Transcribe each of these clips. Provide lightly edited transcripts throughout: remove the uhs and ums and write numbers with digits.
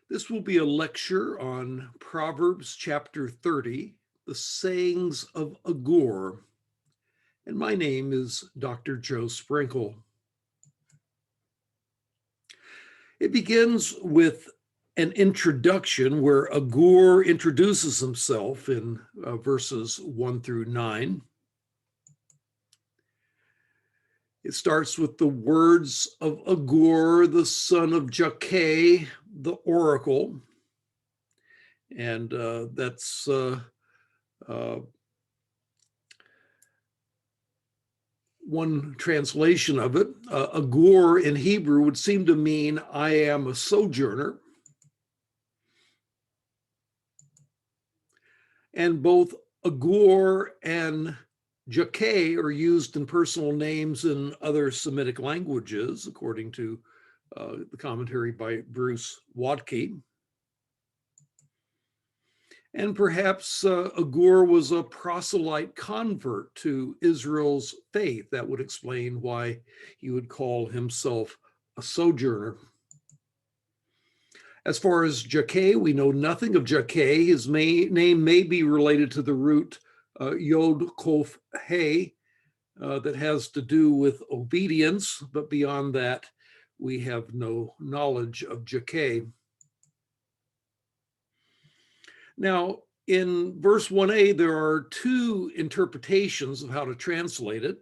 This will be a lecture on Proverbs chapter 30, the Sayings of Agur. And my name is Dr. Joe Sprinkle. It begins with an introduction where Agur introduces himself in verses 1 through 9. It starts with the words of Agur, the son of Jakeh, the oracle. And that's one translation of it. Agur in Hebrew would seem to mean I am a sojourner. And both Agur and Jakeh are used in personal names in other Semitic languages, according to the commentary by Bruce Watke. And perhaps Agur was a proselyte convert to Israel's faith. That would explain why he would call himself a sojourner. As far as Jakeh, we know nothing of Jakeh. His name may be related to the root Yod Kof He that has to do with obedience, but beyond that, we have no knowledge of Jakeh. Now, in verse 1a, there are two interpretations of how to translate it.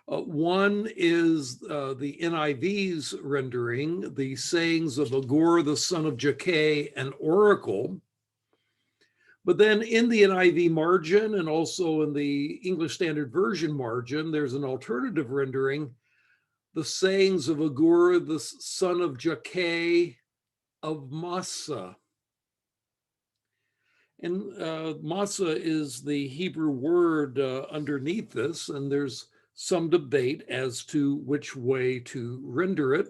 One is the NIV's rendering, the sayings of Agur, the son of Jakeh, an oracle. But then in the NIV margin and also in the English Standard Version margin, there's an alternative rendering, the sayings of Agur, the son of Jakeh of Massa. And Massa is the Hebrew word underneath this, and there's some debate as to which way to render it.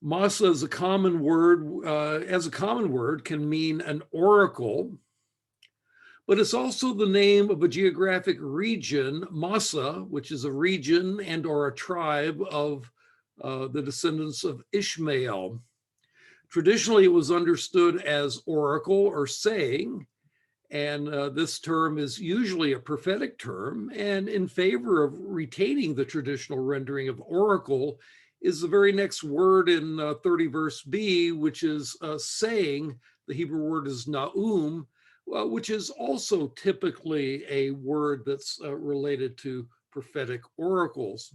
Massa is a common word, can mean an oracle, but it's also the name of a geographic region, Massa, which is a region and or a tribe of the descendants of Ishmael. Traditionally, it was understood as oracle or saying, and this term is usually a prophetic term, and in favor of retaining the traditional rendering of oracle is the very next word in 30 verse B, which is saying. The Hebrew word is na'um, which is also typically a word that's related to prophetic oracles.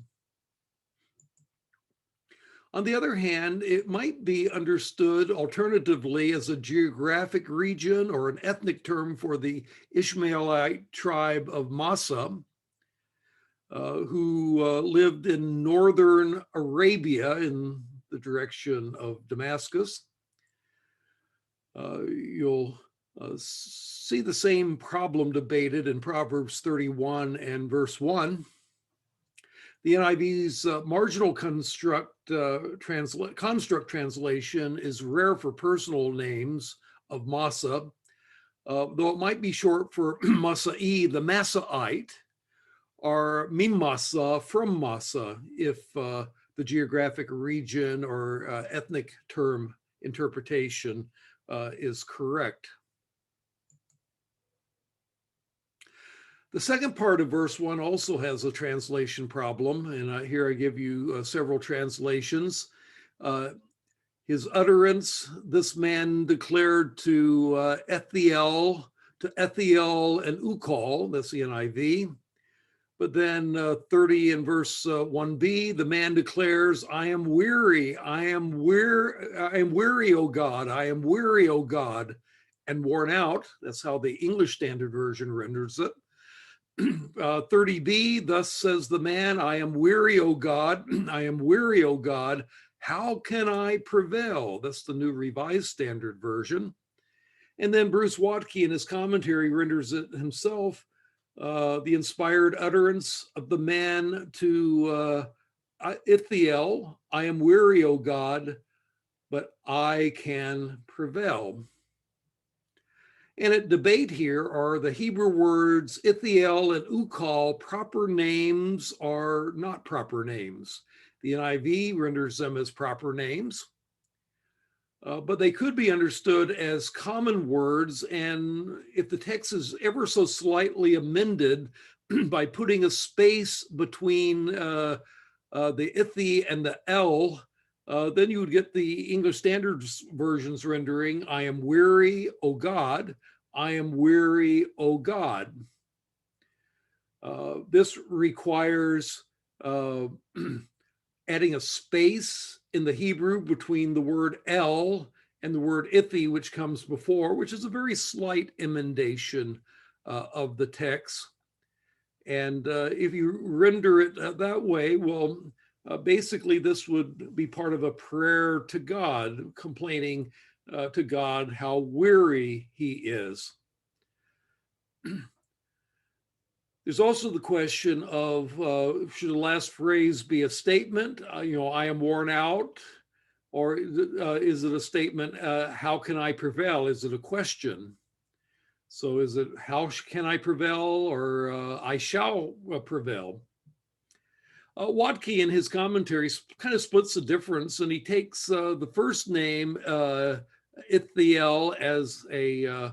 On the other hand, it might be understood alternatively as a geographic region or an ethnic term for the Ishmaelite tribe of Massa, who lived in northern Arabia in the direction of Damascus. You'll see the same problem debated in Proverbs 31 and verse 1. The NIV's marginal construct translation is rare for personal names of Massa, though it might be short for Masai, the Massaite, or Mimasa, from Massa, if the geographic region or ethnic term interpretation is correct. The second part of verse 1 also has a translation problem, and here I give you several translations. His utterance, this man declared to Ethiel and Ukal, that's the NIV. But then 30 in verse 1b, the man declares, I am weary, O God, I am weary, O God, and worn out. That's how the English Standard Version renders it. 30b, thus says the man, I am weary, O God, I am weary, O God, how can I prevail? That's the New Revised Standard Version. And then Bruce Watke in his commentary renders it himself, the inspired utterance of the man to Ithiel, I am weary, O God, but I can prevail. And at debate here are the Hebrew words Ithiel and Ukal proper names or not proper names. The NIV renders them as proper names. but they could be understood as common words. And if the text is ever so slightly amended by putting a space between the ithi and the l, then you would get the English Standard Version's rendering, I am weary, O God, I am weary, O God. This requires adding a space in the Hebrew between the word el and the word ithi, which comes before, which is a very slight emendation of the text. And if you render it that way, well, basically this would be part of a prayer to God, complaining to God how weary he is. There's also the question of should the last phrase be a statement, I am worn out, or is it a statement, how can I prevail? Is it a question? So is it how can I prevail, or I shall prevail? Watke in his commentary kind of splits the difference, and he takes the first name, Ithiel, as a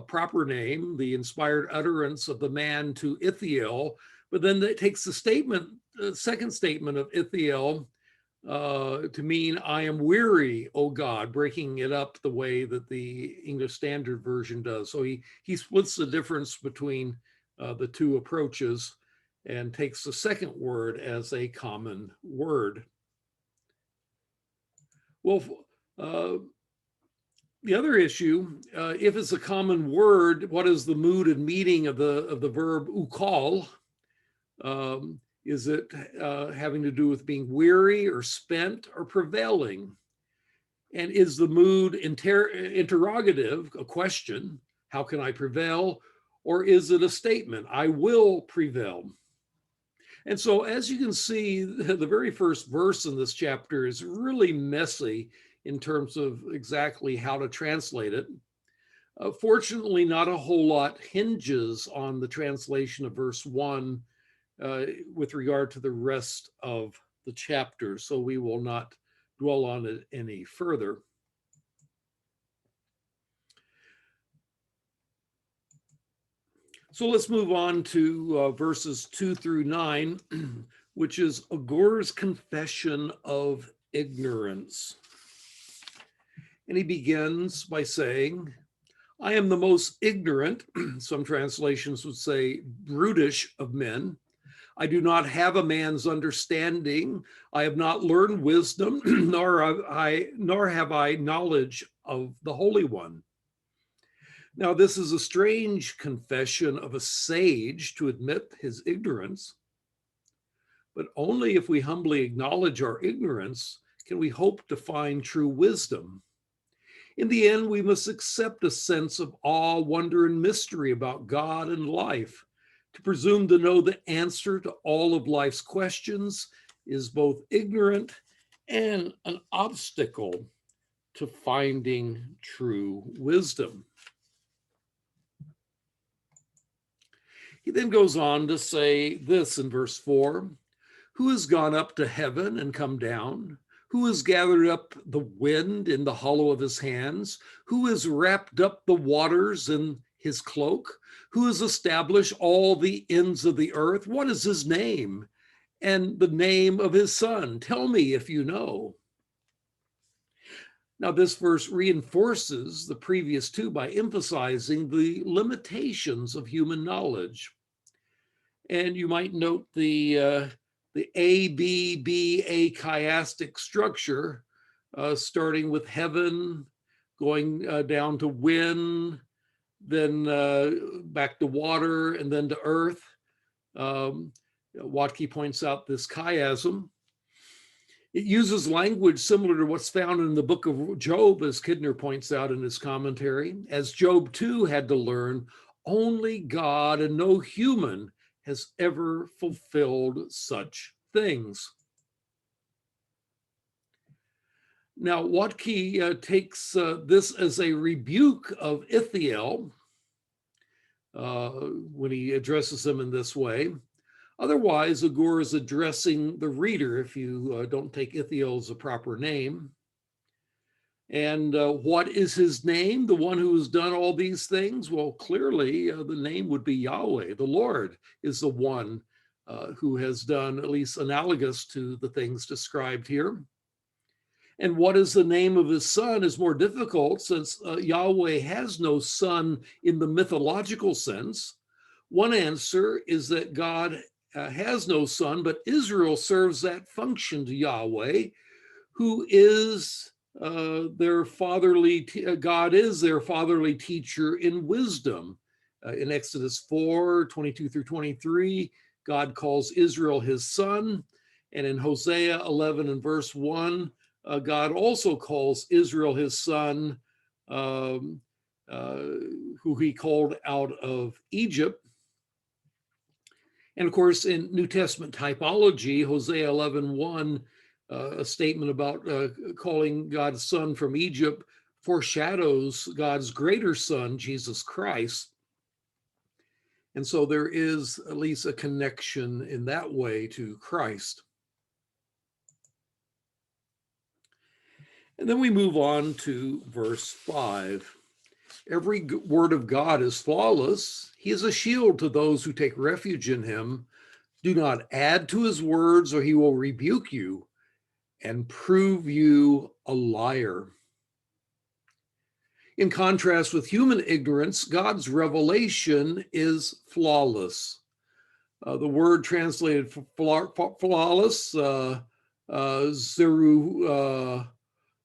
proper name, the inspired utterance of the man to Ithiel, but then it takes the statement, the second statement of Ithiel to mean, I am weary, O God, breaking it up the way that the English Standard Version does. So he splits the difference between the two approaches and takes the second word as a common word. Well, the other issue, if it's a common word, what is the mood and meaning of the verb ukal? Is it having to do with being weary or spent or prevailing? And is the mood interrogative, a question, how can I prevail? Or is it a statement, I will prevail? And so as you can see, the very first verse in this chapter is really messy in terms of exactly how to translate it. Fortunately, not a whole lot hinges on the translation of verse 1 with regard to the rest of the chapter, so we will not dwell on it any further. So let's move on to verses 2 through 9, which is Agur's confession of ignorance. And he begins by saying, I am the most ignorant, some translations would say brutish of men. I do not have a man's understanding. I have not learned wisdom, nor have I knowledge of the Holy One. Now, this is a strange confession of a sage to admit his ignorance, but only if we humbly acknowledge our ignorance can we hope to find true wisdom. In the end, we must accept a sense of awe, wonder, and mystery about God and life. To presume to know the answer to all of life's questions is both ignorant and an obstacle to finding true wisdom. He then goes on to say this in verse 4, who has gone up to heaven and come down? Who has gathered up the wind in the hollow of his hands? Who has wrapped up the waters in his cloak? Who has established all the ends of the earth? What is his name? And the name of his son? Tell me if you know. Now, this verse reinforces the previous two by emphasizing the limitations of human knowledge. And you might note the ABBA chiastic structure, starting with heaven, going down to wind, then back to water, and then to earth. Watke points out this chiasm. It uses language similar to what's found in the book of Job, as Kidner points out in his commentary. As Job too had to learn, only God and no human has ever fulfilled such things. Now, Watke takes this as a rebuke of Ithiel when he addresses him in this way. Otherwise, Agur is addressing the reader, if you don't take Ithiel as a proper name. And what is his name? The one who has done all these things? Well, clearly the name would be Yahweh. The Lord is the one who has done at least analogous to the things described here. And what is the name of his son is more difficult since Yahweh has no son in the mythological sense. One answer is that God has no son, but Israel serves that function to Yahweh, who is their fatherly, God is their fatherly teacher in wisdom. In Exodus 4:22 through 23, God calls Israel his son. And in Hosea 11 and verse 1, God also calls Israel his son, um, uh, who he called out of Egypt. And of course, in New Testament typology, Hosea 11:1, a statement about calling God's son from Egypt foreshadows God's greater son, Jesus Christ. And so there is at least a connection in that way to Christ. And then we move on to verse 5. Every word of God is flawless. He is a shield to those who take refuge in him. Do not add to his words, or he will rebuke you and prove you a liar. In contrast with human ignorance, God's revelation is flawless. The word translated flawless,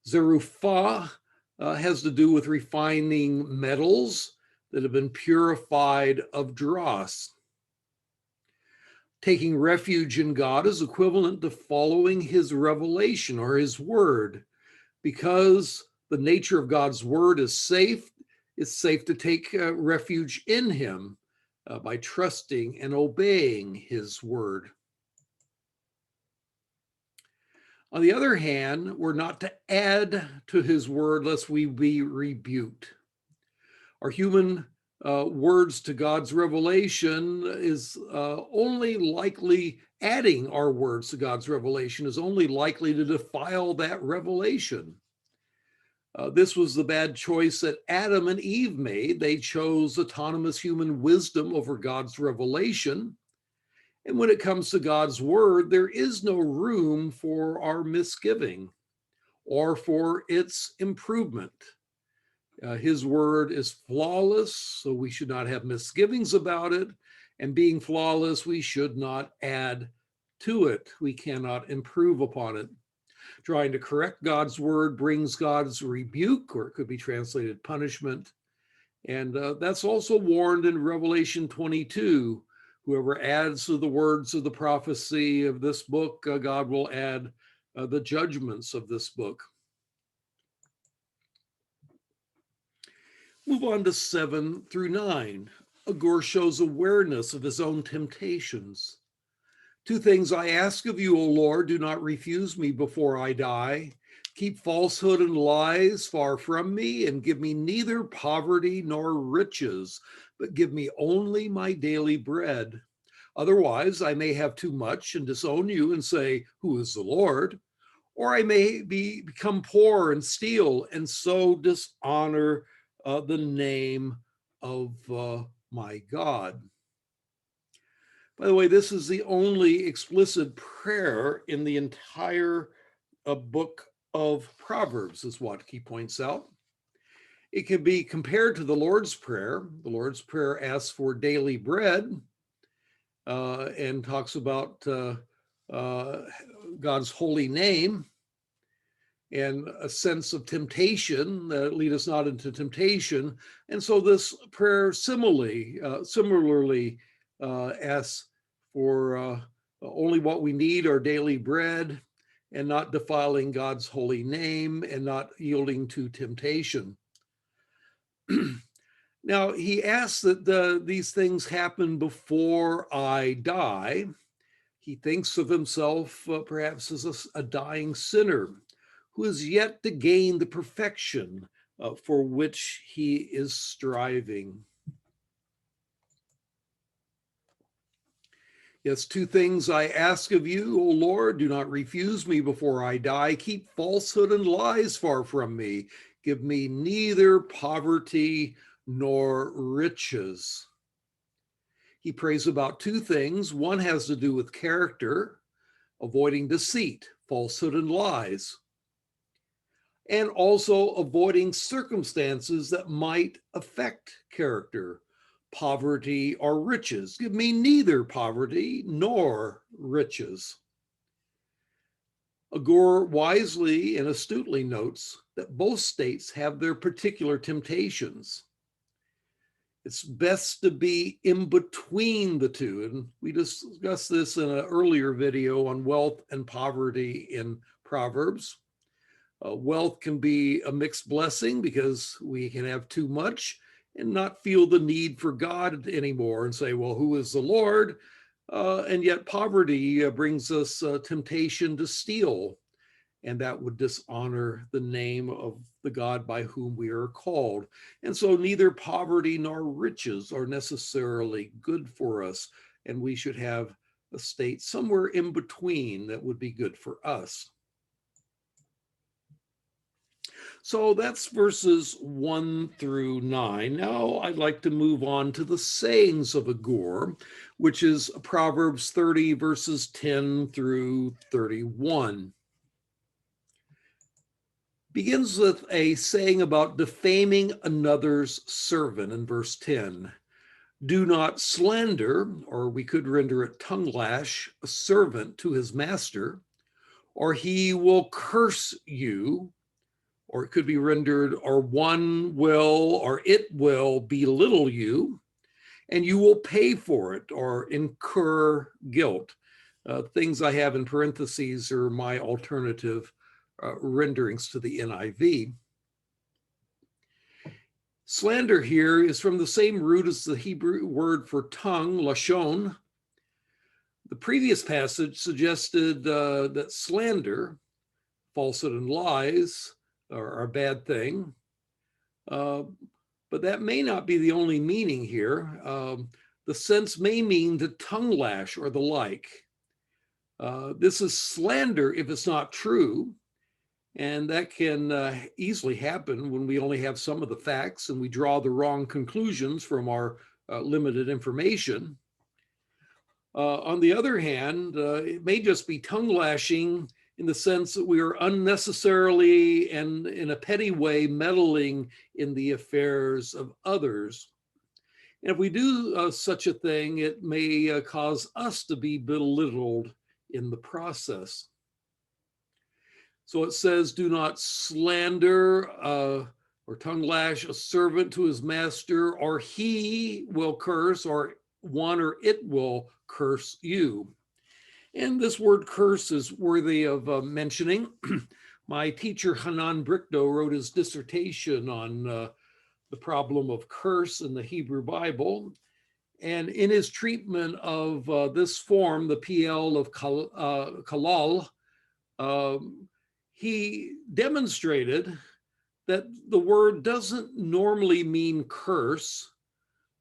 zerufah, has to do with refining metals that have been purified of dross. Taking refuge in God is equivalent to following his revelation or his word. Because the nature of God's word is safe, it's safe to take refuge in him by trusting and obeying his word. On the other hand, we're not to add to his word lest we be rebuked. Our human words to God's revelation is only likely, adding our words to God's revelation is only likely to defile that revelation. This was the bad choice that Adam and Eve made. They chose autonomous human wisdom over God's revelation. And when it comes to God's word, there is no room for our misgiving or for its improvement. His word is flawless, so we should not have misgivings about it. And being flawless, we should not add to it. We cannot improve upon it. Trying to correct God's word brings God's rebuke, or it could be translated punishment. And that's also warned in Revelation 22. Whoever adds to the words of the prophecy of this book, God will add the judgments of this book. Move on to 7 through 9. Agur shows awareness of his own temptations. Two things I ask of you, O Lord, do not refuse me before I die. Keep falsehood and lies far from me, and give me neither poverty nor riches, but give me only my daily bread. Otherwise, I may have too much and disown you and say, who is the Lord? Or I may become poor and steal, and so dishonor the name of my God. By the way, this is the only explicit prayer in the entire book of Proverbs, is what he points out. It can be compared to the Lord's Prayer. The Lord's Prayer asks for daily bread and talks about God's holy name and a sense of temptation that lead us not into temptation. And so this prayer similarly asks for only what we need, our daily bread, and not defiling God's holy name and not yielding to temptation. Now, he asks that these things happen before I die. He thinks of himself perhaps as a dying sinner who is yet to gain the perfection for which he is striving. Yes, two things I ask of you, O Lord. Do not refuse me before I die. Keep falsehood and lies far from me. Give me neither poverty nor riches. He prays about two things. One has to do with character, avoiding deceit, falsehood, and lies, and also avoiding circumstances that might affect character, poverty or riches. Give me neither poverty nor riches. Agur wisely and astutely notes that both states have their particular temptations. It's best to be in between the two. And we discussed this in an earlier video on wealth and poverty in Proverbs. Wealth can be a mixed blessing because we can have too much and not feel the need for God anymore and say, well, who is the Lord? And yet poverty brings us temptation to steal, and that would dishonor the name of the God by whom we are called. And so neither poverty nor riches are necessarily good for us, and we should have a state somewhere in between that would be good for us. So that's verses 1 through 9. Now I'd like to move on to the sayings of Agur, which is Proverbs 30, verses 10 through 31. Begins with a saying about defaming another's servant in verse 10. Do not slander, or we could render it tongue lash, a servant to his master, or he will curse you, or it could be rendered, or one will, or it will belittle you, and you will pay for it or incur guilt. Things I have in parentheses are my alternative renderings to the NIV. Slander here is from the same root as the Hebrew word for tongue, lashon. The previous passage suggested that slander, falsehood and lies, are a bad thing. But that may not be the only meaning here. The sense may mean the tongue lash or the like. This is slander if it's not true. And that can easily happen when we only have some of the facts and we draw the wrong conclusions from our limited information. On the other hand, it may just be tongue lashing in the sense that we are unnecessarily and in a petty way meddling in the affairs of others. And if we do such a thing, it may cause us to be belittled in the process. So it says, do not slander or tongue lash a servant to his master, or he will curse, or one or it will curse you. And this word curse is worthy of mentioning. My teacher, Hanan Brickdo, wrote his dissertation on the problem of curse in the Hebrew Bible. And in his treatment of this form, the PL of kalal, he demonstrated that the word doesn't normally mean curse,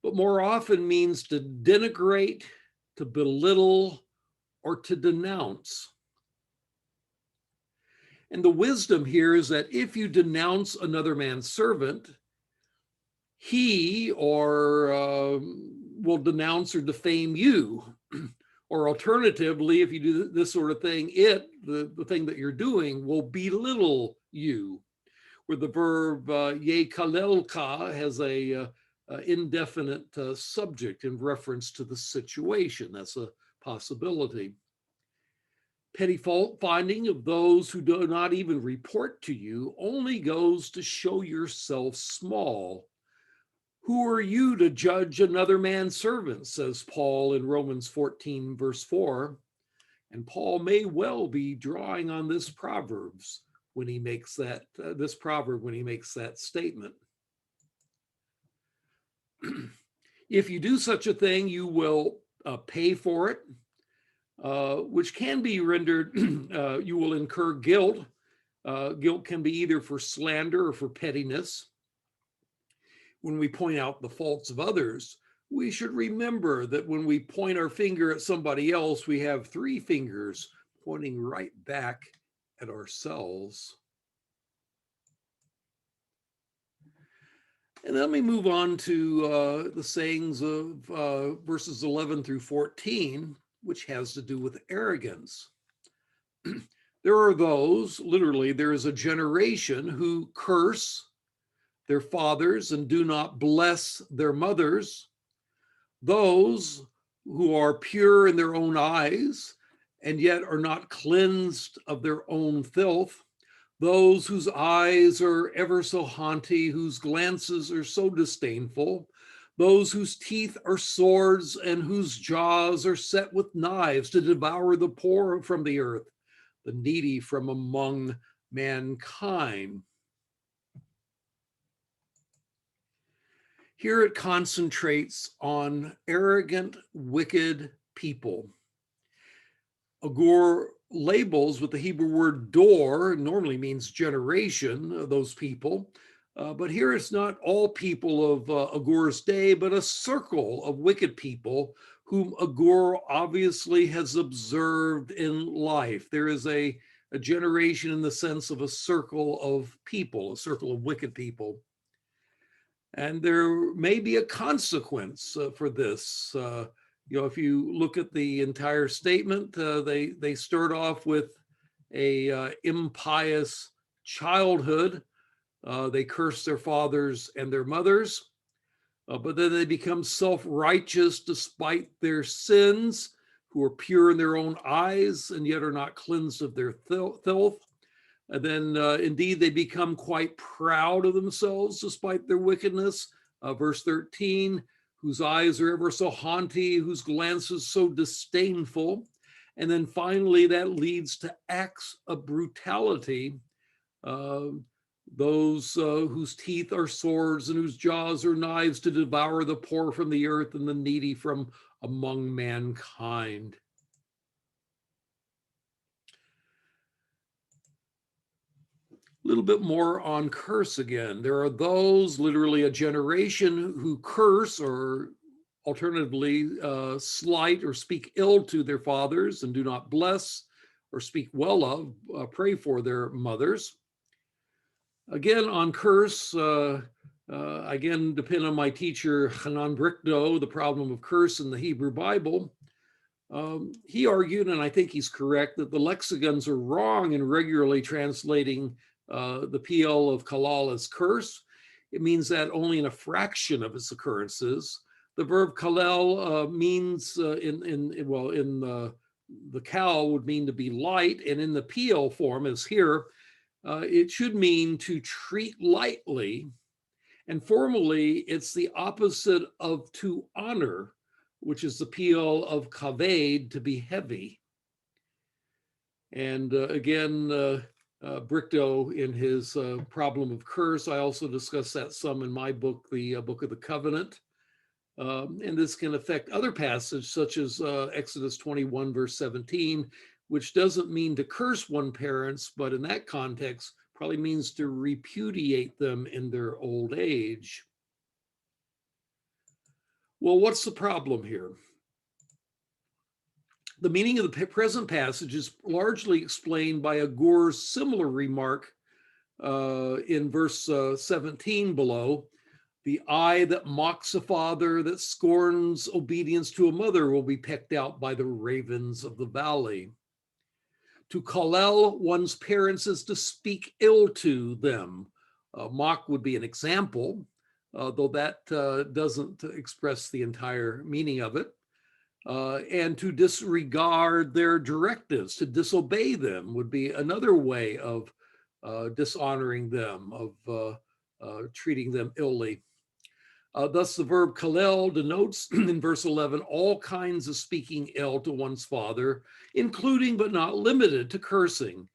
but more often means to denigrate, to belittle, or to denounce. And the wisdom here is that if you denounce another man's servant, he or will denounce or defame you. Or alternatively, if you do this sort of thing, the thing that you're doing, will belittle you. Where the verb yekalelka has a indefinite subject in reference to the situation. That's a possibility. Petty fault finding of those who do not even report to you only goes to show yourself small. Who are you to judge another man's servant, says Paul in Romans 14, verse 4. And Paul may well be drawing on this Proverbs when he makes that statement. If you do such a thing, you will pay for it, which can be rendered, you will incur guilt. Guilt can be either for slander or for pettiness. When we point out the faults of others, We should remember that when we point our finger at somebody else, we have three fingers pointing right back at ourselves. And then let me move on to the sayings of verses 11 through 14, which has to do with arrogance. There are those, literally, there is a generation who curse their fathers and do not bless their mothers. Those who are pure in their own eyes and yet are not cleansed of their own filth. Those whose eyes are ever so haughty, whose glances are so disdainful, those whose teeth are swords and whose jaws are set with knives to devour the poor from the earth, the needy from among mankind. Here it concentrates on arrogant, wicked people. Agur labels with the Hebrew word dor, normally means generation, those people. But here it's not all people of Agur's day, but a circle of wicked people whom Agur obviously has observed in life. There is a generation in the sense of a circle of people, a circle of wicked people. And there may be a consequence for this. If you look at the entire statement, they start off with a impious childhood. They curse their fathers and their mothers, but then they become self-righteous despite their sins, who are pure in their own eyes and yet are not cleansed of their filth. And then indeed they become quite proud of themselves despite their wickedness. Verse 13, whose eyes are ever so haughty, whose glances so disdainful. And then finally that leads to acts of brutality. Those whose teeth are swords and whose jaws are knives to devour the poor from the earth and the needy from among mankind. A little bit more on curse again. There are those, literally a generation, who curse or alternatively slight or speak ill to their fathers and do not bless or speak well of, pray for their mothers. Again, on curse, again, depend on my teacher, Hanan Brickdoe, The Problem of Curse in the Hebrew Bible. He argued, and I think he's correct, that the lexicons are wrong in regularly translating the PL of kalal as curse. It means that only in a fraction of its occurrences. The verb kalal means in the kal would mean to be light, and in the PL form, as here, it should mean to treat lightly. And formally, it's the opposite of to honor, which is the PL of kaved, to be heavy. And again, Brickdoe in his Problem of Curse, I also discuss that some in my book, the Book of the Covenant. And this can affect other passages such as Exodus 21, verse 17, which doesn't mean to curse one parents, but in that context, probably means to repudiate them in their old age. Well, what's the problem here? The meaning of the present passage is largely explained by Agur's similar remark in verse 17 below. The eye that mocks a father, that scorns obedience to a mother, will be pecked out by the ravens of the valley. To kalel one's parents is to speak ill to them. Mock would be an example, though that doesn't express the entire meaning of it. And to disregard their directives, to disobey them, would be another way of dishonoring them, of treating them illy. Thus, the verb kalel denotes in verse 11 all kinds of speaking ill to one's father, including but not limited to cursing.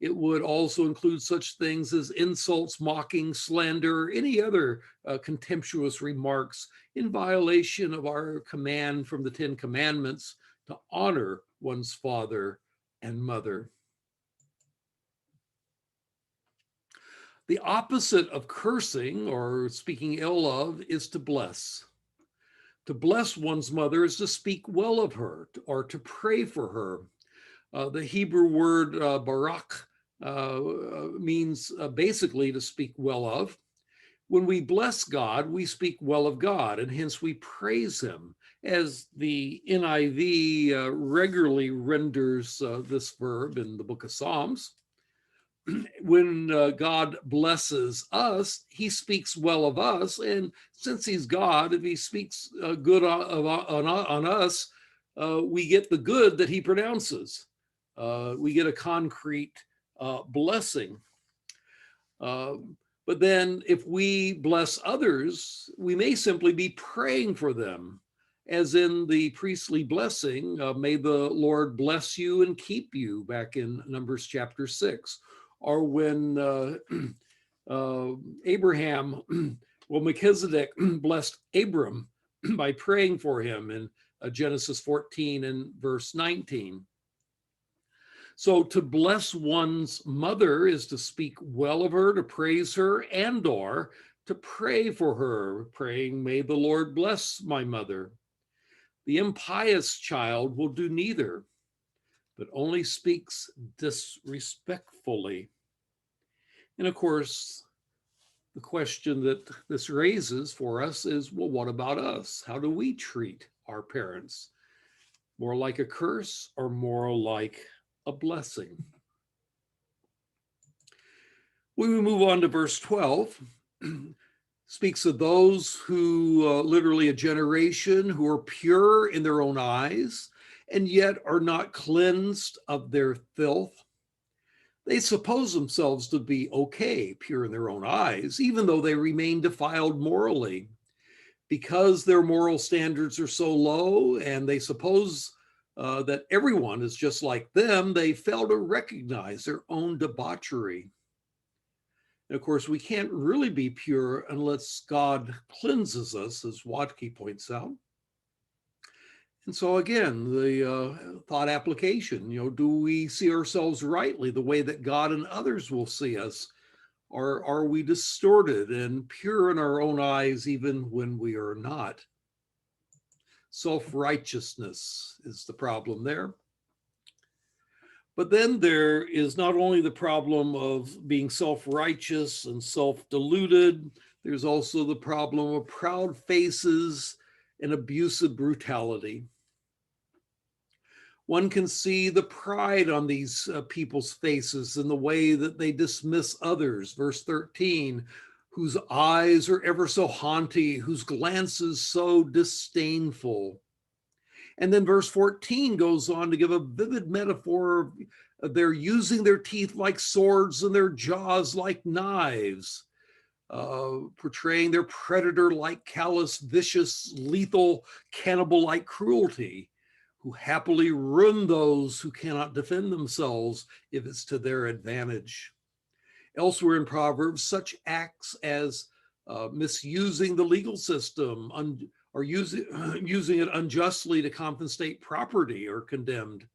It would also include such things as insults, mocking, slander, any other contemptuous remarks in violation of our command from the Ten Commandments to honor one's father and mother. The opposite of cursing or speaking ill of is to bless. To bless one's mother is to speak well of her or to pray for her. The Hebrew word barak means basically to speak well of. When we bless God, we speak well of God, and hence we praise him, as the NIV regularly renders this verb in the book of Psalms. When God blesses us, he speaks well of us. And since he's God, if he speaks good on us, we get the good that he pronounces. We get a concrete blessing. But then if we bless others, we may simply be praying for them, as in the priestly blessing, may the Lord bless you and keep you, back in Numbers chapter 6. Or when Abraham, well, Melchizedek blessed Abram by praying for him in Genesis 14 and verse 19. So to bless one's mother is to speak well of her, to praise her, and or to pray for her, praying, may the Lord bless my mother. The impious child will do neither, but only speaks disrespectfully. And of course, the question that this raises for us is, well, what about us? How do we treat our parents? More like a curse or more like a blessing? When we move on to verse 12, speaks of those who, literally a generation, who are pure in their own eyes and yet are not cleansed of their filth. They suppose themselves to be okay, pure in their own eyes, even though they remain defiled morally. Because their moral standards are so low and they suppose that everyone is just like them, they fail to recognize their own debauchery. And of course, we can't really be pure unless God cleanses us, as Watke points out. And so again, the thought application, do we see ourselves rightly the way that God and others will see us? Or are we distorted and pure in our own eyes even when we are not? Self-righteousness is the problem there. But then there is not only the problem of being self-righteous and self-deluded, there's also the problem of proud faces and abusive brutality. One can see the pride on these people's faces in the way that they dismiss others. Verse 13, whose eyes are ever so haughty, whose glances so disdainful. And then verse 14 goes on to give a vivid metaphor of they're using their teeth like swords and their jaws like knives, portraying their predator-like, callous, vicious, lethal, cannibal-like cruelty, who happily ruin those who cannot defend themselves if it's to their advantage. Elsewhere in Proverbs, such acts as misusing the legal system or using it unjustly to compensate property are condemned.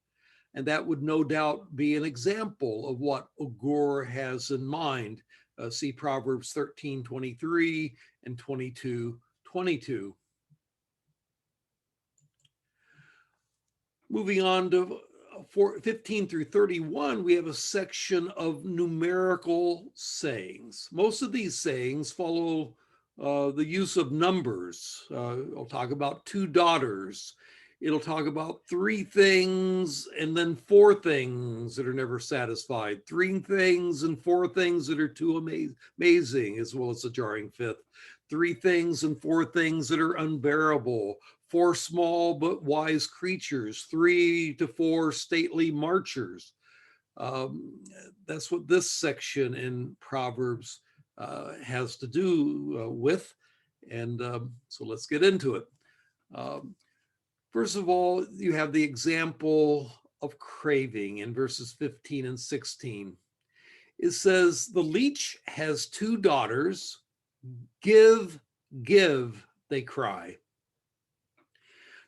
And that would no doubt be an example of what Agur has in mind. See Proverbs 13:23 and 22:22. Moving on to 15 through 31, we have a section of numerical sayings. Most of these sayings follow the use of numbers. I'll talk about 2 daughters. It'll talk about 3 things and then 4 things that are never satisfied, 3 things and 4 things that are too amazing, as well as a jarring 5th, 3 things and 4 things that are unbearable, 4 small but wise creatures, 3 to 4 stately marchers. That's what this section in Proverbs has to do with. And so let's get into it. First of all, you have the example of craving in verses 15 and 16. It says, the leech has 2 daughters, give, give, they cry.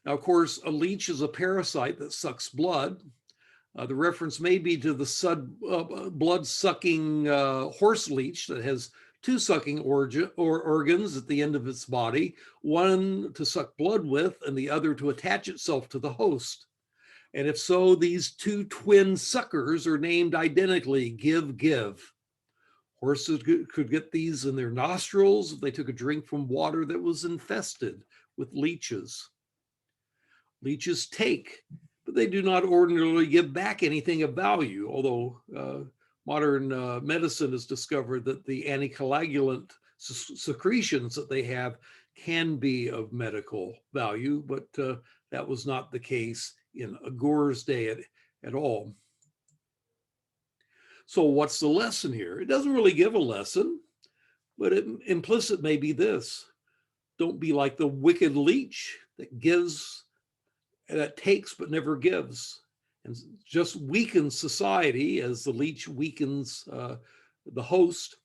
Now, of course, a leech is a parasite that sucks blood. The reference may be to the blood-sucking horse leech that has two sucking organs at the end of its body, one to suck blood with and the other to attach itself to the host. And if so, these two twin suckers are named identically, give, give. Horses could get these in their nostrils if they took a drink from water that was infested with leeches. Leeches take, but they do not ordinarily give back anything of value, although modern medicine has discovered that the anticoagulant secretions that they have can be of medical value, but that was not the case in Agur's day at all. So what's the lesson here? It doesn't really give a lesson, but implicit may be this: don't be like the wicked leech that takes but never gives, and just weakens society as the leech weakens the host.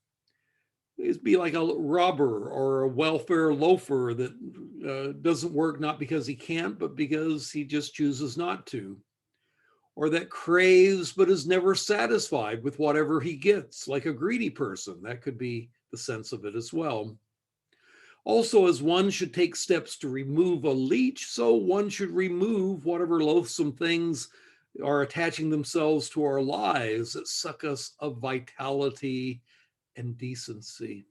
Is be like a robber or a welfare loafer that doesn't work not because he can't, but because he just chooses not to. Or that craves but is never satisfied with whatever he gets, like a greedy person. That could be the sense of it as well. Also, as one should take steps to remove a leech, so one should remove whatever loathsome things are attaching themselves to our lives that suck us of vitality and decency.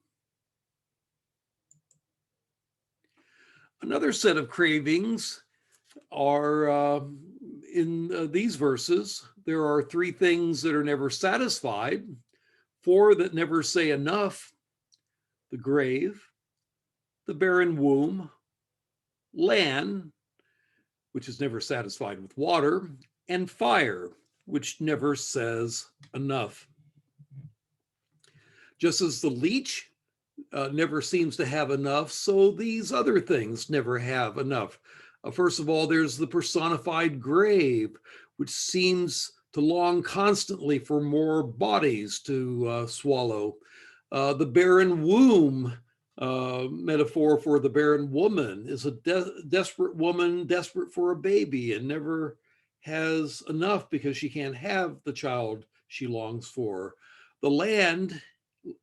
Another set of cravings are in these verses. There are three things that are never satisfied, four that never say enough: the grave, the barren womb, land, which is never satisfied with water, and fire, which never says enough. Just as the leech never seems to have enough, so these other things never have enough. First of all, there's the personified grave, which seems to long constantly for more bodies to swallow. The barren womb, metaphor for the barren woman, is a desperate woman, desperate for a baby, and never has enough because she can't have the child she longs for. The land,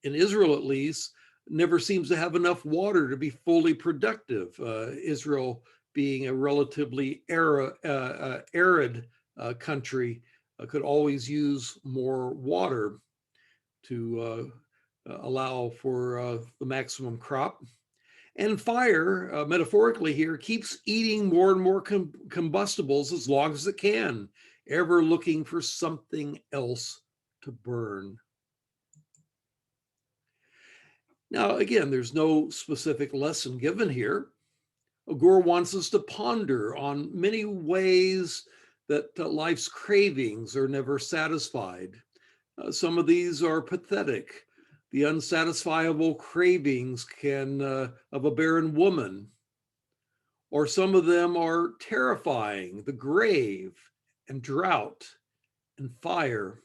in Israel at least, never seems to have enough water to be fully productive. Israel being a relatively arid country could always use more water to allow for the maximum crop. And fire, metaphorically here, keeps eating more and more combustibles as long as it can, ever looking for something else to burn. Now, again, there's no specific lesson given here. Agur wants us to ponder on many ways that life's cravings are never satisfied. Some of these are pathetic. The unsatisfiable cravings of a barren woman, or some of them are terrifying: the grave and drought and fire.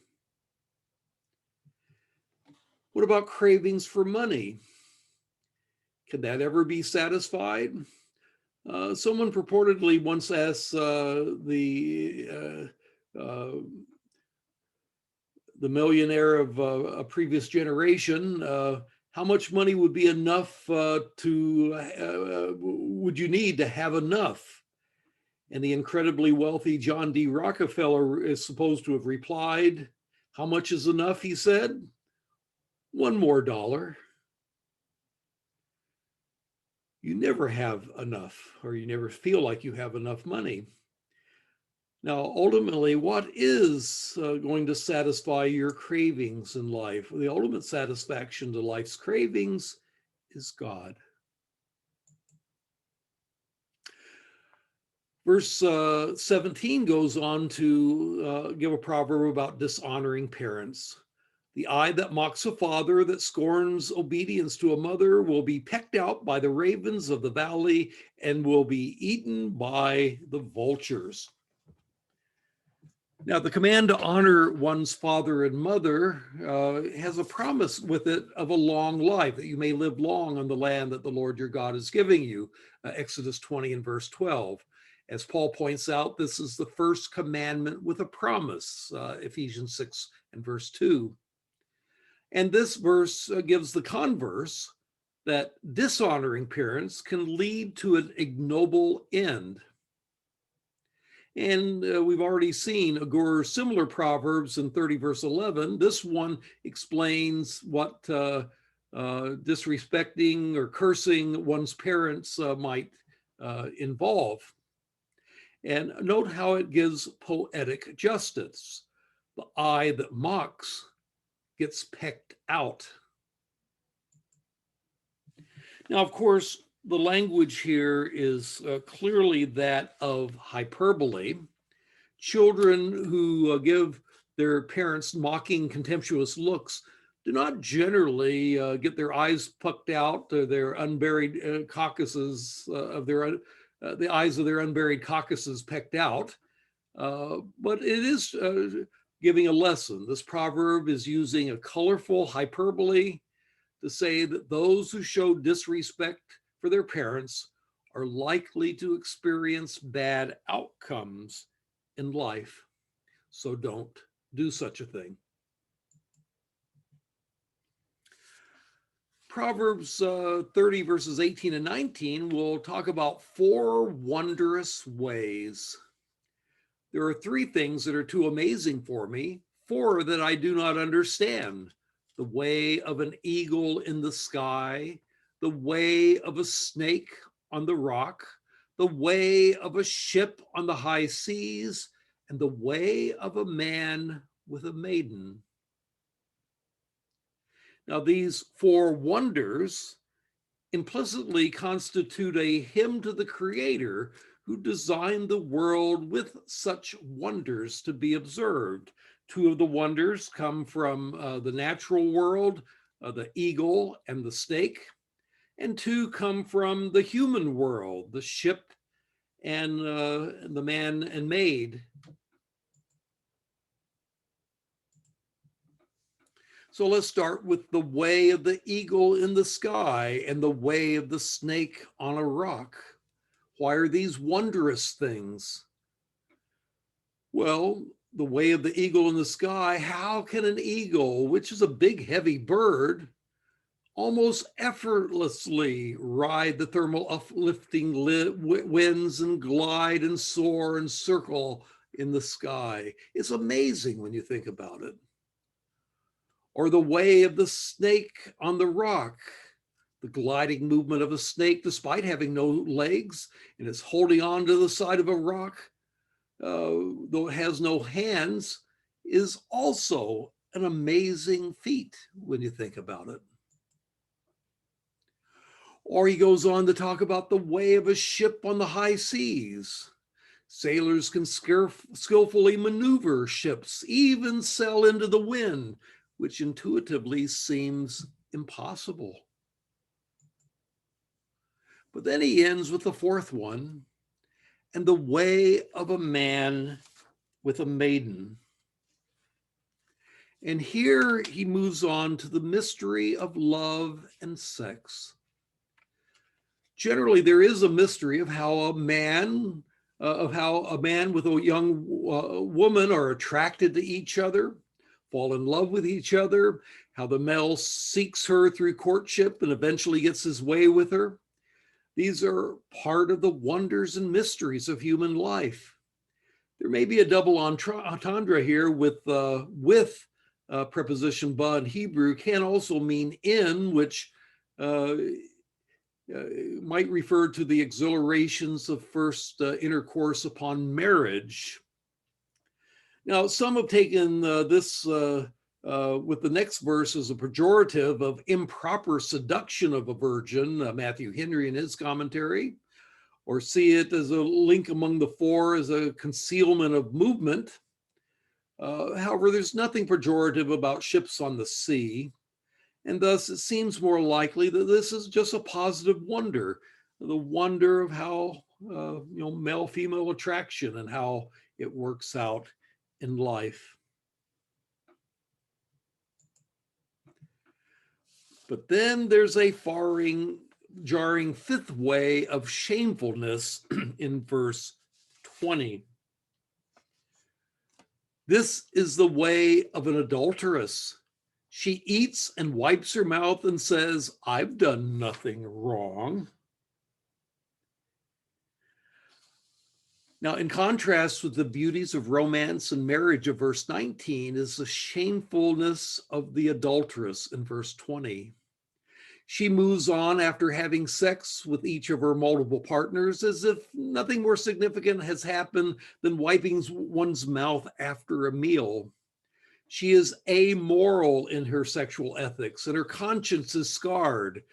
What about cravings for money? Can that ever be satisfied? Someone purportedly once asked the millionaire of a previous generation, how much money would be enough would you need to have enough? And the incredibly wealthy John D. Rockefeller is supposed to have replied, how much is enough, he said? $1 more. You never have enough, or you never feel like you have enough money. Now, ultimately, what is going to satisfy your cravings in life? The ultimate satisfaction to life's cravings is God. Verse 17 goes on to give a proverb about dishonoring parents. The eye that mocks a father, that scorns obedience to a mother, will be pecked out by the ravens of the valley and will be eaten by the vultures. Now, the command to honor one's father and mother has a promise with it of a long life, that you may live long on the land that the Lord your God is giving you, Exodus 20 and verse 12. As Paul points out, this is the first commandment with a promise, Ephesians 6 and verse 2. And this verse gives the converse, that dishonoring parents can lead to an ignoble end. And we've already seen Agur's similar Proverbs in 30 verse 11. This one explains what disrespecting or cursing one's parents might involve. And note how it gives poetic justice. The eye that mocks gets pecked out. Now, of course, the language here is clearly that of hyperbole. Children who give their parents mocking, contemptuous looks do not generally get their eyes pucked out, or their unburied caucuses of their the eyes of their unburied caucuses pecked out. But it is giving a lesson. This proverb is using a colorful hyperbole to say that those who show disrespect for their parents are likely to experience bad outcomes in life. So don't do such a thing. Proverbs 30 verses 18 and 19 will talk about 4 wondrous ways. There are 3 things that are too amazing for me, 4 that I do not understand. The way of an eagle in the sky, the way of a snake on the rock, the way of a ship on the high seas, and the way of a man with a maiden. Now, these 4 wonders implicitly constitute a hymn to the Creator, who designed the world with such wonders to be observed. 2 of the wonders come from the natural world, the eagle and the snake, and 2 come from the human world, the ship and the man and maid. So let's start with the way of the eagle in the sky and the way of the snake on a rock. Why are these wondrous things? Well, the way of the eagle in the sky, how can an eagle, which is a big, heavy bird, almost effortlessly ride the thermal uplifting winds and glide and soar and circle in the sky? It's amazing when you think about it. Or the way of the snake on the rock, the gliding movement of a snake, despite having no legs and it's holding on to the side of a rock, though it has no hands, is also an amazing feat when you think about it. Or he goes on to talk about the way of a ship on the high seas. Sailors can skillfully maneuver ships, even sail into the wind, which intuitively seems impossible. But then he ends with the 4th one, and the way of a man with a maiden. And here he moves on to the mystery of love and sex. Generally, there is a mystery of how a man with a young woman are attracted to each other, fall in love with each other, how the male seeks her through courtship and eventually gets his way with her. These are part of the wonders and mysteries of human life. There may be a double entendre here with preposition ba in Hebrew can also mean in, which might refer to the exhilarations of first intercourse upon marriage. Now, some have taken this with the next verse as a pejorative of improper seduction of a virgin, Matthew Henry in his commentary, or see it as a link among the 4 as a concealment of movement. However, there's nothing pejorative about ships on the sea, and thus it seems more likely that this is just a positive wonder, the wonder of how male-female attraction and how it works out in life. But then there's a jarring 5th way of shamefulness in verse 20. This is the way of an adulteress. She eats and wipes her mouth and says, I've done nothing wrong. Now, in contrast with the beauties of romance and marriage of verse 19 is the shamefulness of the adulteress in verse 20. She moves on after having sex with each of her multiple partners as if nothing more significant has happened than wiping one's mouth after a meal. She is amoral in her sexual ethics and her conscience is scarred.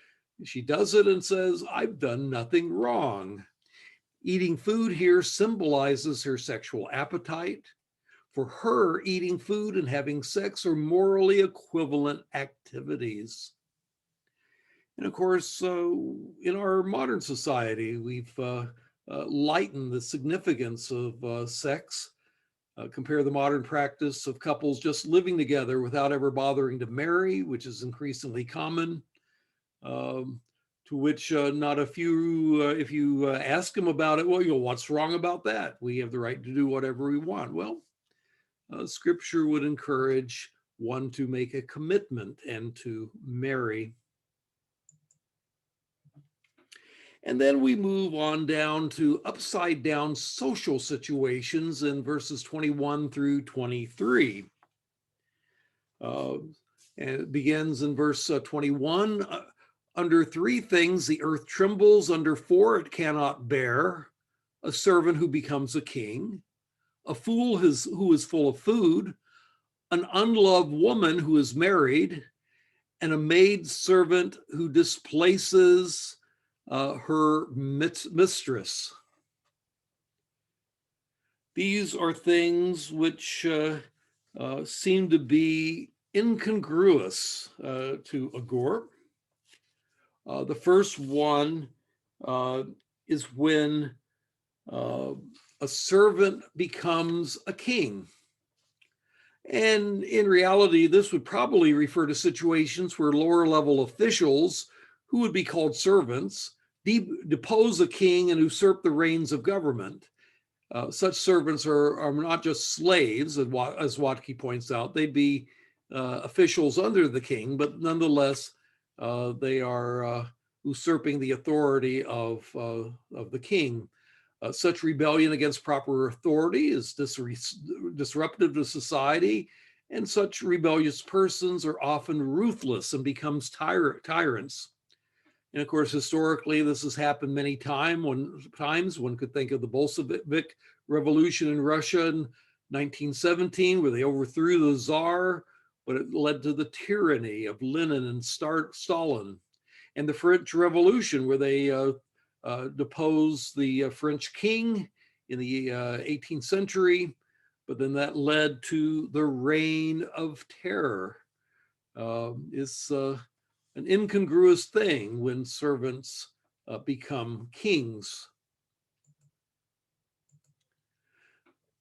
She does it and says, I've done nothing wrong. Eating food here symbolizes her sexual appetite. For her, eating food and having sex are morally equivalent activities. And of course, in our modern society, we've lightened the significance of sex. Compare the modern practice of couples just living together without ever bothering to marry, which is increasingly common. To which not a few, if you ask them about it, well, what's wrong about that? We have the right to do whatever we want. Well, Scripture would encourage one to make a commitment and to marry. And then we move on down to upside down social situations in verses 21 through 23. And it begins in verse 21. Under three things the earth trembles, under four it cannot bear: a servant who becomes a king, a fool who is full of food, an unloved woman who is married, and a maid servant who displaces her mistress. These are things which seem to be incongruous to Agur. The first one is when a servant becomes a king. And in reality, this would probably refer to situations where lower level officials, who would be called servants, depose a king and usurp the reins of government. Such servants are not just slaves, as Watke points out. They'd be officials under the king, but nonetheless, they are usurping the authority of the king. Such rebellion against proper authority is disruptive to society, and such rebellious persons are often ruthless and becomes tyrants. And of course, historically, this has happened many times. One could think of the Bolshevik Revolution in Russia in 1917, where they overthrew the Tsar, but it led to the tyranny of Lenin and Stalin. And the French Revolution, where they deposed the French king in the 18th century, but then that led to the Reign of Terror. It's an incongruous thing when servants become kings.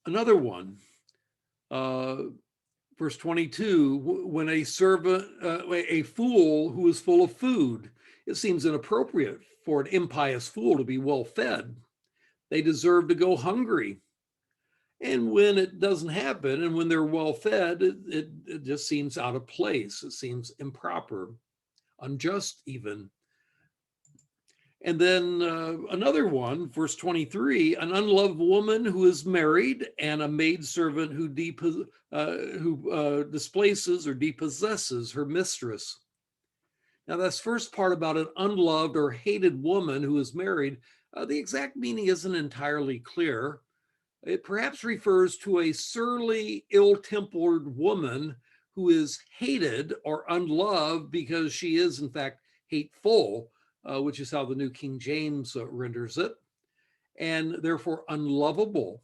Another one, verse 22, when a servant, a fool who is full of food, it seems inappropriate for an impious fool to be well fed. They deserve to go hungry. And when it doesn't happen, and when they're well fed, it just seems out of place. It seems improper, unjust even. And then another one, verse 23, an unloved woman who is married and a maidservant who displaces or depossesses her mistress. Now, that's first part about an unloved or hated woman who is married. The exact meaning isn't entirely clear. It perhaps refers to a surly, ill-tempered woman who is hated or unloved because she is, in fact, hateful, which is how the New King James renders it, and therefore unlovable,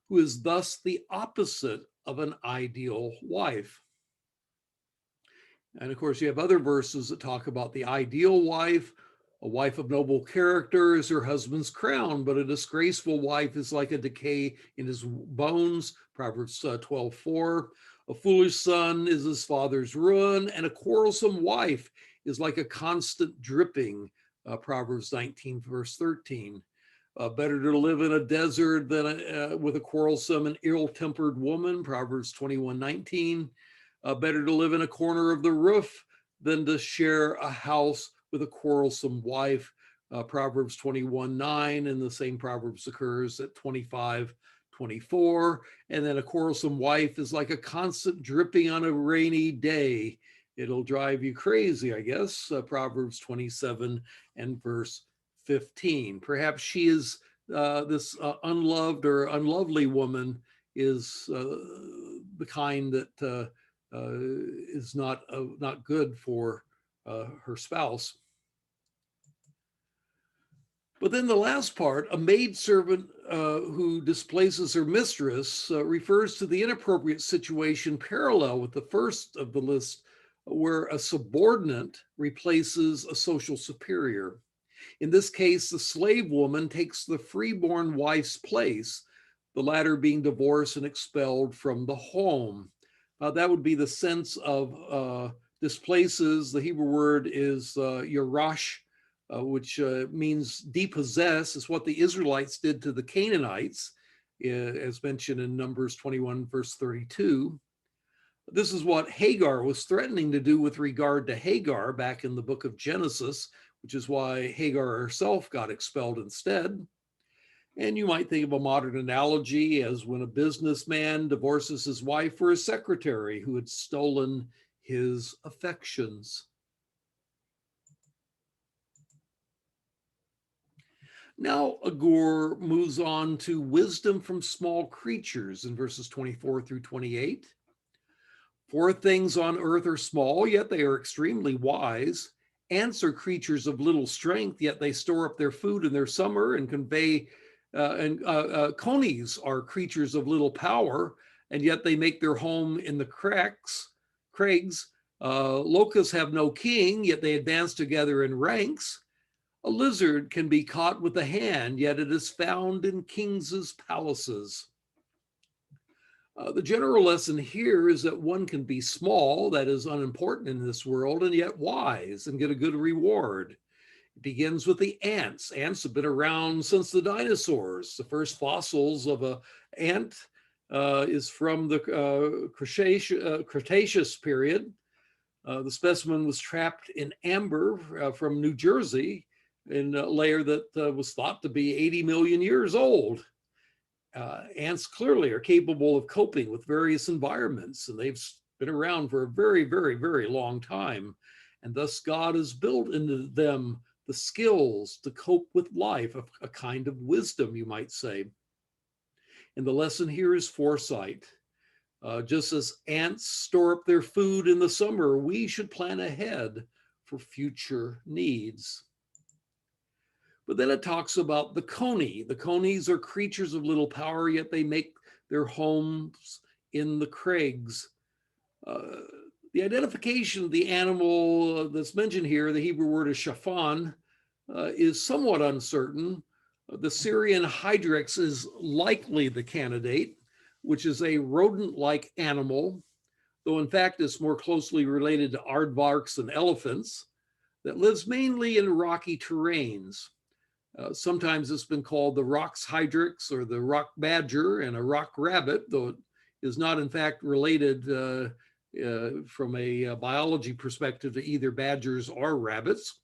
who is thus the opposite of an ideal wife. And of course, you have other verses that talk about the ideal wife. A wife of noble character is her husband's crown, but a disgraceful wife is like a decay in his bones, Proverbs 12:4. A foolish son is his father's ruin, and a quarrelsome wife is like a constant dripping, Proverbs 19, verse 13. Better to live in a desert than with a quarrelsome and ill-tempered woman, Proverbs 21:19. Better to live in a corner of the roof than to share a house with a quarrelsome wife. Proverbs 21:9, and the same Proverbs occurs at 25:24. And then a quarrelsome wife is like a constant dripping on a rainy day. It'll drive you crazy, I guess. Proverbs 27 and verse 15. Perhaps she is this unloved or unlovely woman is the kind that is not good for her spouse. But then the last part, a maidservant who displaces her mistress, refers to the inappropriate situation parallel with the first of the list, where a subordinate replaces a social superior. In this case, the slave woman takes the freeborn wife's place, the latter being divorced and expelled from the home. That would be the sense of displaces. The Hebrew word is yarash, which means depossess. Is what the Israelites did to the Canaanites, as mentioned in Numbers 21, verse 32. This is what Hagar was threatening to do with regard to Hagar back in the book of Genesis, which is why Hagar herself got expelled instead. And you might think of a modern analogy as when a businessman divorces his wife for his secretary who had stolen his affections. Now Agur moves on to wisdom from small creatures in verses 24 through 28. For things on earth are small, yet they are extremely wise. Ants are creatures of little strength, yet they store up their food in their summer and convey. Conies are creatures of little power, and yet they make their home in the crags. Locusts have no king, yet they advance together in ranks. A lizard can be caught with the hand, yet it is found in kings' palaces. The general lesson here is that one can be small, that is unimportant in this world, and yet wise and get a good reward. It begins with the ants. Ants have been around since the dinosaurs. The first fossils of an ant is from the Cretaceous period. The specimen was trapped in amber from New Jersey in a layer that was thought to be 80 million years old. Ants clearly are capable of coping with various environments, and they've been around for a very, very, very long time. And thus God has built into them the skills to cope with life, a kind of wisdom, you might say. And the lesson here is foresight. Just as ants store up their food in the summer, we should plan ahead for future needs. But then it talks about the coney. The conies are creatures of little power, yet they make their homes in the crags. The identification of the animal that's mentioned here, the Hebrew word is shaphan, is somewhat uncertain. The Syrian hydrix is likely the candidate, which is a rodent-like animal, though in fact it's more closely related to aardvarks and elephants, that lives mainly in rocky terrains. Sometimes it's been called the rox hydrix or the rock badger and a rock rabbit, though it is not in fact related from a biology perspective to either badgers or rabbits.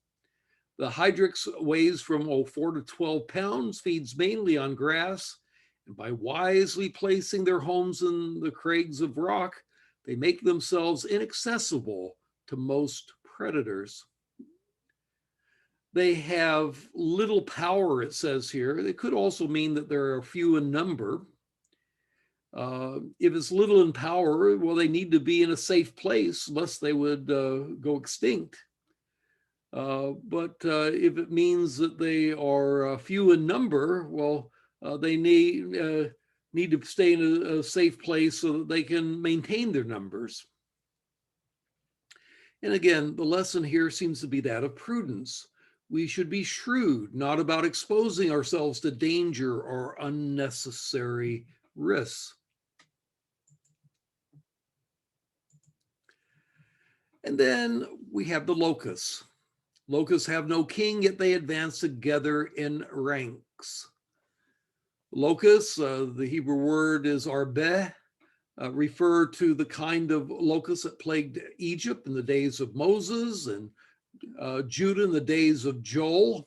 The hydrix weighs from 4 to 12 pounds, feeds mainly on grass, and by wisely placing their homes in the crags of rock, they make themselves inaccessible to most predators. They have little power, it says here. It could also mean that there are few in number. If it's little in power, well, they need to be in a safe place, lest they would go extinct. But if it means that they are few in number, well, they need to stay in a safe place so that they can maintain their numbers. And again, the lesson here seems to be that of prudence. We should be shrewd, not about exposing ourselves to danger or unnecessary risks. And then we have the locusts. Locusts have no king, yet they advance together in ranks. Locusts, the Hebrew word is arbeh, refer to the kind of locust that plagued Egypt in the days of Moses and Judah in the days of Joel.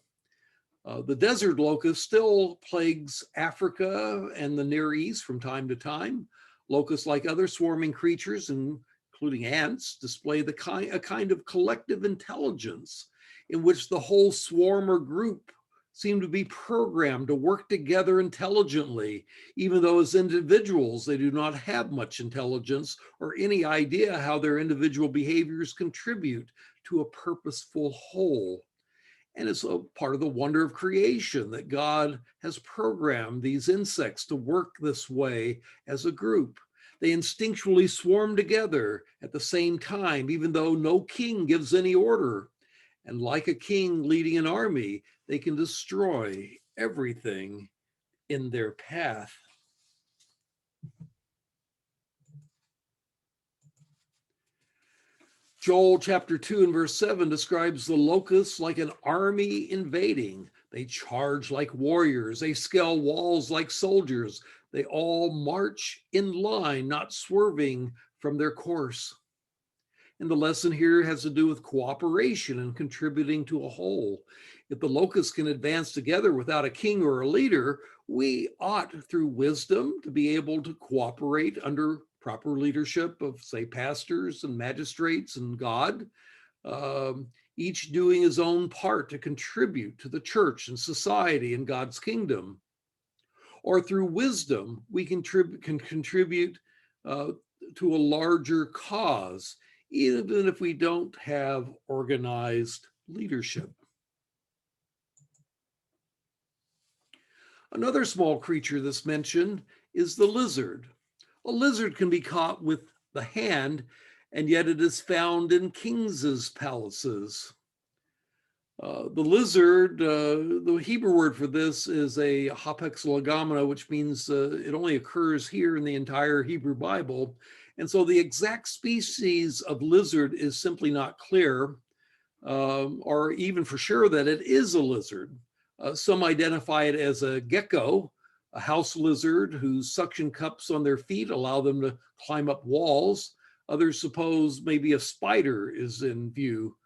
The desert locust still plagues Africa and the Near East from time to time. Locusts, like other swarming creatures, including ants, display a kind of collective intelligence in which the whole swarm or group seem to be programmed to work together intelligently, even though as individuals they do not have much intelligence or any idea how their individual behaviors contribute to a purposeful whole. And it's a part of the wonder of creation that God has programmed these insects to work this way as a group. They instinctually swarm together at the same time, even though no king gives any order. And like a king leading an army, they can destroy everything in their path. Joel chapter 2 and verse 7 describes the locusts like an army invading. They charge like warriors. They scale walls like soldiers. They all march in line, not swerving from their course. And the lesson here has to do with cooperation and contributing to a whole. If the locusts can advance together without a king or a leader, we ought, through wisdom, to be able to cooperate under proper leadership of, say, pastors and magistrates and God, each doing his own part to contribute to the church and society and God's kingdom. Or through wisdom, we can contribute to a larger cause, even if we don't have organized leadership. Another small creature that's mentioned is the lizard. A lizard can be caught with the hand, and yet it is found in kings' palaces. The lizard, the Hebrew word for this is a hapex legomena, which means it only occurs here in the entire Hebrew Bible. And so the exact species of lizard is simply not clear, or even for sure that it is a lizard. Some identify it as a gecko, a house lizard whose suction cups on their feet allow them to climb up walls. Others suppose maybe a spider is in view,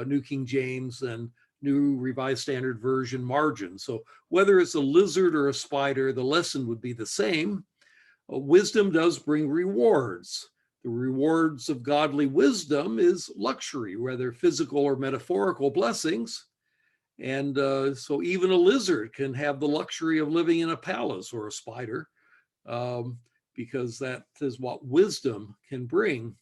New King James and New Revised Standard Version margin. So whether it's a lizard or a spider, the lesson would be the same. Wisdom does bring rewards. The rewards of godly wisdom is luxury, whether physical or metaphorical blessings. And so even a lizard can have the luxury of living in a palace, or a spider, because that is what wisdom can bring.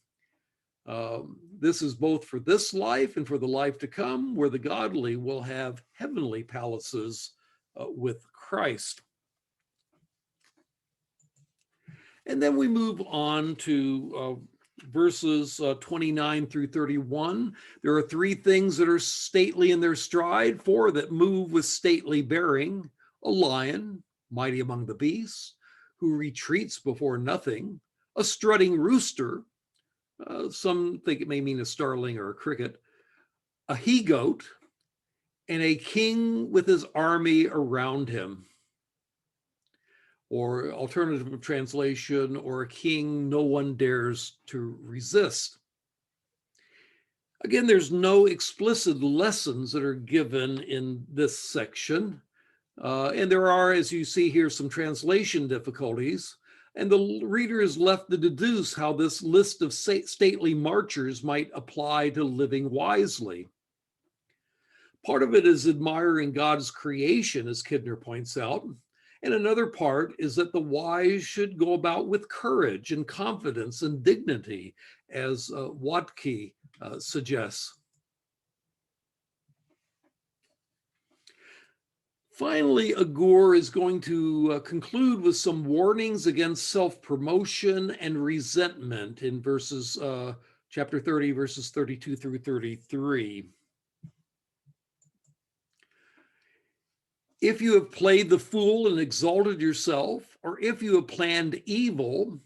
This is both for this life and for the life to come, where the godly will have heavenly palaces with Christ. And then we move on to verses 29 through 31. There are three things that are stately in their stride, four that move with stately bearing: a lion, mighty among the beasts, who retreats before nothing; a strutting rooster, some think it may mean a starling or a cricket; a he-goat; and a king with his army around him. Or alternative translation, or a king no one dares to resist. Again, there's no explicit lessons that are given in this section. And there are, as you see here, some translation difficulties. And the reader is left to deduce how this list of stately marchers might apply to living wisely. Part of it is admiring God's creation, as Kidner points out. And another part is that the wise should go about with courage and confidence and dignity, as Watke suggests. Finally, Agur is going to conclude with some warnings against self-promotion and resentment in chapter 30, verses 32 through 33. If you have played the fool and exalted yourself, or if you have planned evil,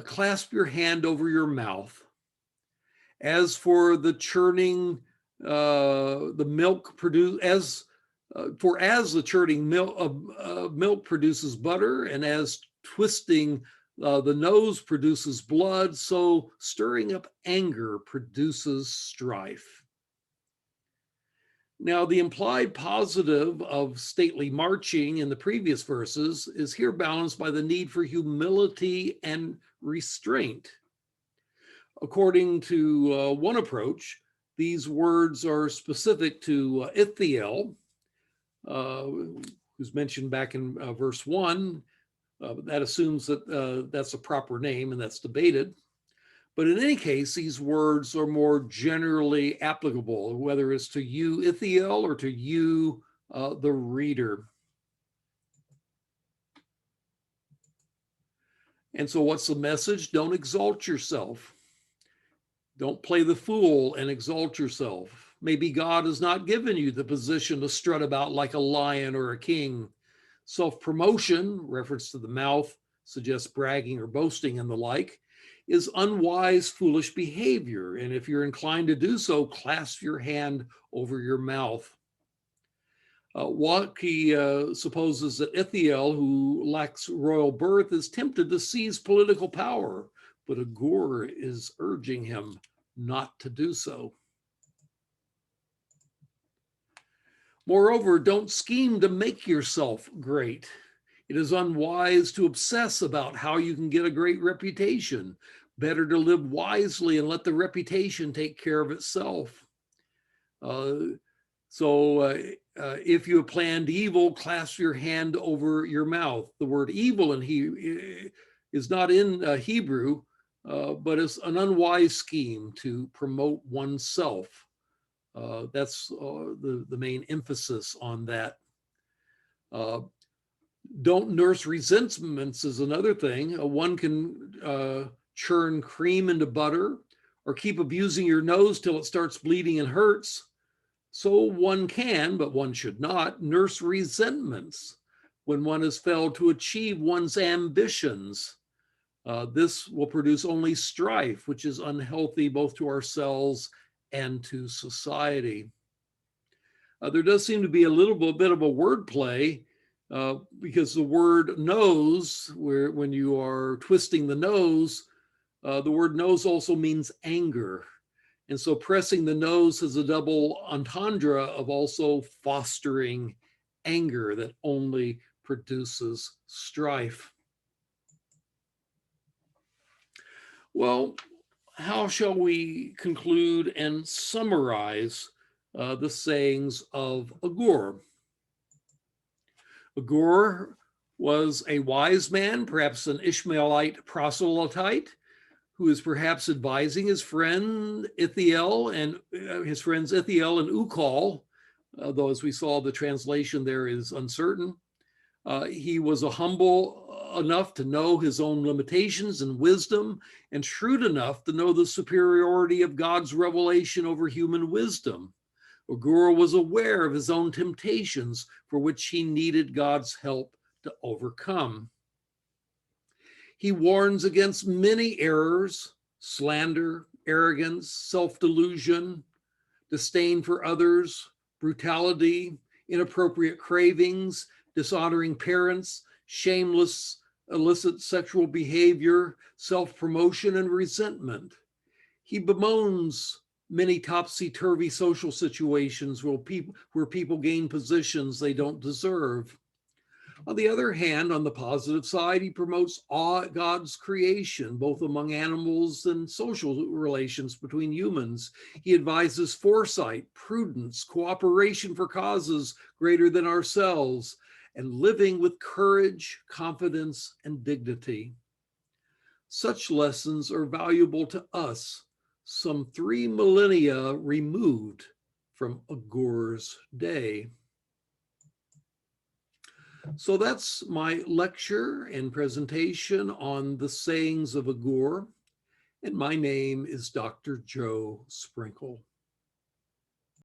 clasp your hand over your mouth. As for the churning, the milk produce as the churning milk produces butter, and as twisting The nose produces blood, so stirring up anger produces strife. Now, the implied positive of stately marching in the previous verses is here balanced by the need for humility and restraint. According to one approach, these words are specific to Ithiel, who's mentioned back in verse 1. That assumes that that's a proper name, and that's debated. But in any case, these words are more generally applicable, whether it's to you, Ithiel, or to you, the reader. And so what's the message? Don't exalt yourself. Don't play the fool and exalt yourself. Maybe God has not given you the position to strut about like a lion or a king. Self-promotion, reference to the mouth, suggests bragging or boasting and the like, is unwise, foolish behavior. And if you're inclined to do so, clasp your hand over your mouth. Wauke supposes that Ithiel, who lacks royal birth, is tempted to seize political power, but Agur is urging him not to do so. Moreover, don't scheme to make yourself great. It is unwise to obsess about how you can get a great reputation. Better to live wisely and let the reputation take care of itself. If you have planned evil, clasp your hand over your mouth. The word evil is not in Hebrew, but it's an unwise scheme to promote oneself. That's the main emphasis on that. Don't nurse resentments is another thing. One can churn cream into butter or keep abusing your nose till it starts bleeding and hurts. So one can, but one should not, nurse resentments when one has failed to achieve one's ambitions. This will produce only strife, which is unhealthy both to ourselves and to society. There does seem to be a little bit of a wordplay because the word nose, when you are twisting the nose, the word nose also means anger. And so pressing the nose has a double entendre of also fostering anger that only produces strife. Well, how shall we conclude and summarize the sayings of Agur? Agur was a wise man, perhaps an Ishmaelite proselyte, who is perhaps advising his friend Ithiel and his friends Ithiel and Ukal, though as we saw, the translation there is uncertain. He was humble enough to know his own limitations and wisdom, and shrewd enough to know the superiority of God's revelation over human wisdom. Agur was aware of his own temptations for which he needed God's help to overcome. He warns against many errors: slander, arrogance, self-delusion, disdain for others, brutality, inappropriate cravings, dishonoring parents, shameless, illicit sexual behavior, self-promotion, and resentment. He bemoans many topsy-turvy social situations where people gain positions they don't deserve. On the other hand, on the positive side, he promotes awe at God's creation, both among animals and social relations between humans. He advises foresight, prudence, cooperation for causes greater than ourselves, and living with courage, confidence, and dignity. Such lessons are valuable to us, some 3 millennia removed from Agur's day. So that's my lecture and presentation on the sayings of Agur, and my name is Dr. Joe Sprinkle.